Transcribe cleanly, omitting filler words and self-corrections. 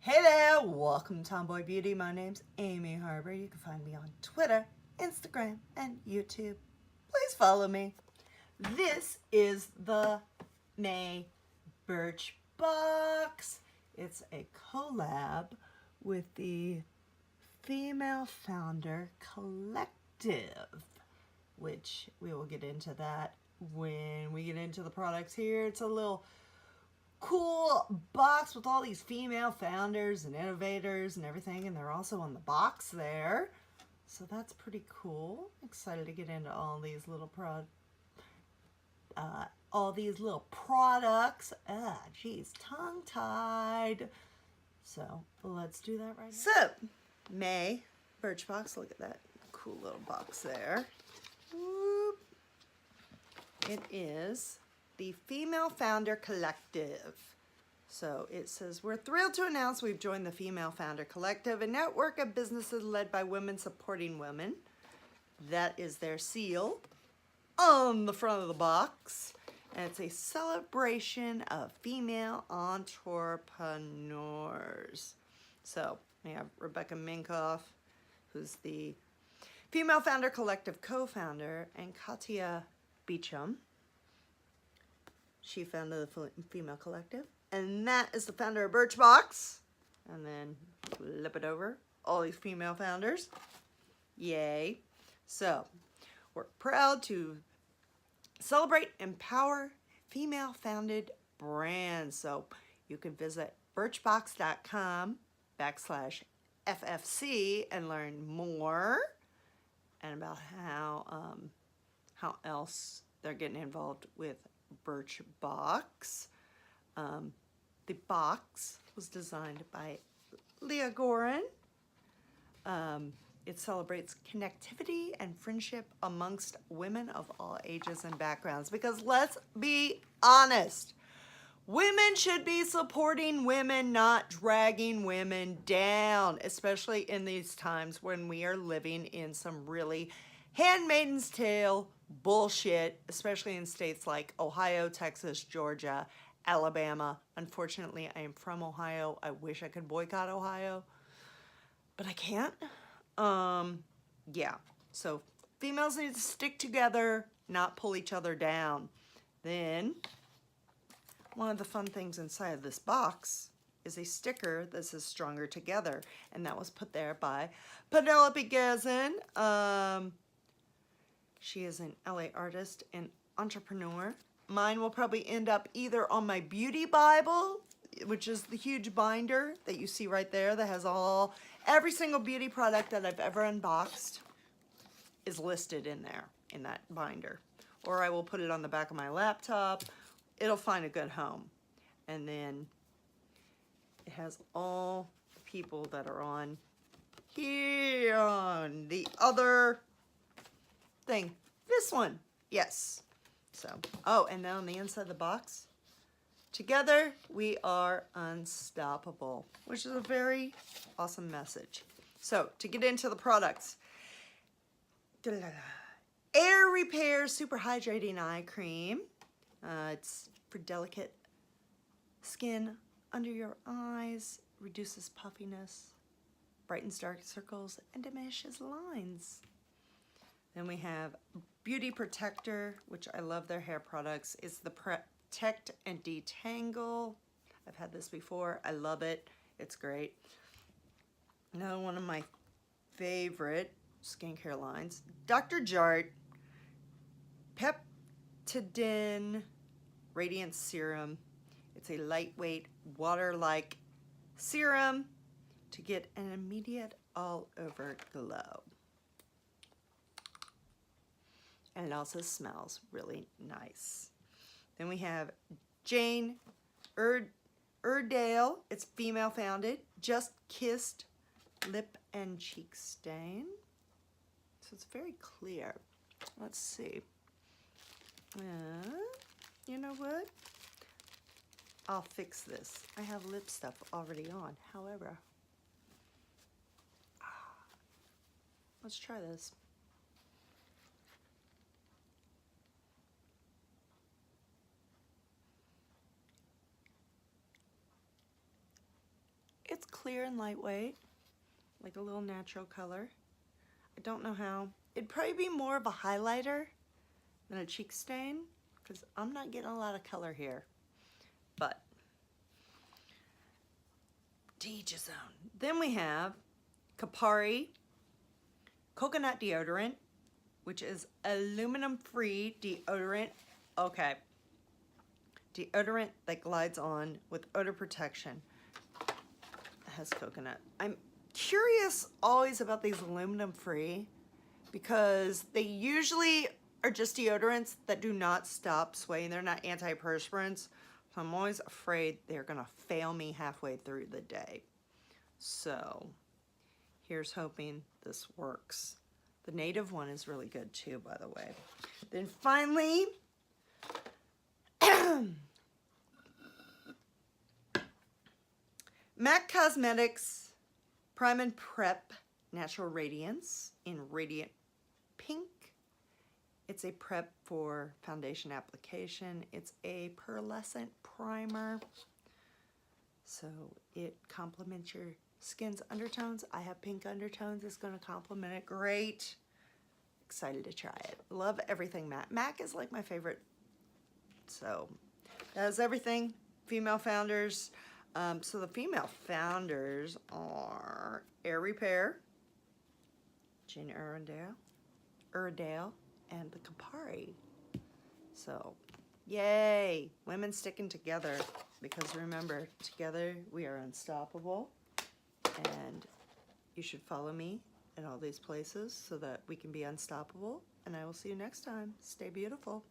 Hey there, welcome to Tomboy Beauty. My name's Amy Harber. You can find me on Twitter, Instagram, and YouTube. Please follow me. This is the May Birchbox. It's a collab with the Female Founder Collective, which we will get into that when we get into the products here. It's a little cool box with all these female founders and innovators and everything, and they're also on the box there, so that's pretty cool. Excited to get into all these little products. Geez, tongue-tied. So let's do that right now. So May Birchbox, look at that cool little box there. Whoop. It is the Female Founder Collective. So it says, we're thrilled to announce we've joined the Female Founder Collective, a network of businesses led by women supporting women. That is their seal on the front of the box. And it's a celebration of female entrepreneurs. So we have Rebecca Minkoff, who's the Female Founder Collective co-founder, and Katia Beecham. She founded the Female Collective, and that is the founder of Birchbox. And then flip it over, all these female founders. Yay. So we're proud to celebrate, empower female-founded brands. So you can visit birchbox.com/FFC and learn more and about how else they're getting involved with Birchbox. The box was designed by Leah Gorin. It celebrates connectivity and friendship amongst women of all ages and backgrounds, because let's be honest, women should be supporting women, not dragging women down, especially in these times when we are living in some really Handmaid's Tale bullshit, especially in states like Ohio, Texas, Georgia, Alabama. Unfortunately, I am from Ohio. I wish I could boycott Ohio, but I can't. Yeah, so females need to stick together, not pull each other down. Then, one of the fun things inside of this box is a sticker that says Stronger Together, and that was put there by Penelope Gazin. She is an LA artist and entrepreneur. Mine will probably end up either on my beauty Bible, which is the huge binder that you see right there that has every single beauty product that I've ever unboxed is listed in there, in that binder. Or I will put it on the back of my laptop. It'll find a good home. And then it has all the people that are on here on the other thing. This one, yes. So, oh, and then on the inside of the box, together we are unstoppable, which is a very awesome message. So, to get into the products, Air Repair Super Hydrating Eye Cream. It's for delicate skin under your eyes, reduces puffiness, brightens dark circles, and diminishes lines. Then we have Beauty Protector, which I love their hair products. It's the Protect and Detangle. I've had this before. I love it. It's great. Another one of my favorite skincare lines, Dr. Jart Peptidin Radiance Serum. It's a lightweight, water-like serum to get an immediate all-over glow. And it also smells really nice. Then we have Jane Iredale. It's female founded. Just Kissed Lip and Cheek Stain. So it's very clear. Let's see. You know what? I'll fix this. I have lip stuff already on. However, let's try this. it's clear and lightweight, like a little natural color. I don't know how. It'd probably be more of a highlighter than a cheek stain, because I'm not getting a lot of color here. But to each his own. Then we have Kopari coconut deodorant, which is aluminum-free deodorant. Okay. Deodorant that glides on with odor protection. It has coconut. I'm curious always about these aluminum-free because they usually are just deodorants that do not stop sweating. They're not antiperspirants. So I'm always afraid they're gonna fail me halfway through the day. So here's hoping this works. The native one is really good too, by the way. Then finally, MAC Cosmetics Prime and Prep Natural Radiance in Radiant Pink. It's a prep for foundation application. It's a pearlescent primer. So it complements your skin's undertones. I have pink undertones. It's going to complement it great. Excited to try it. Love everything MAC. MAC is like my favorite. So that is everything. Female founders. So the female founders are Air Repair, Jane Iredale, and the Kopari. So, yay! Women sticking together, because remember, together we are unstoppable. And you should follow me in all these places so that we can be unstoppable. And I will see you next time. Stay beautiful.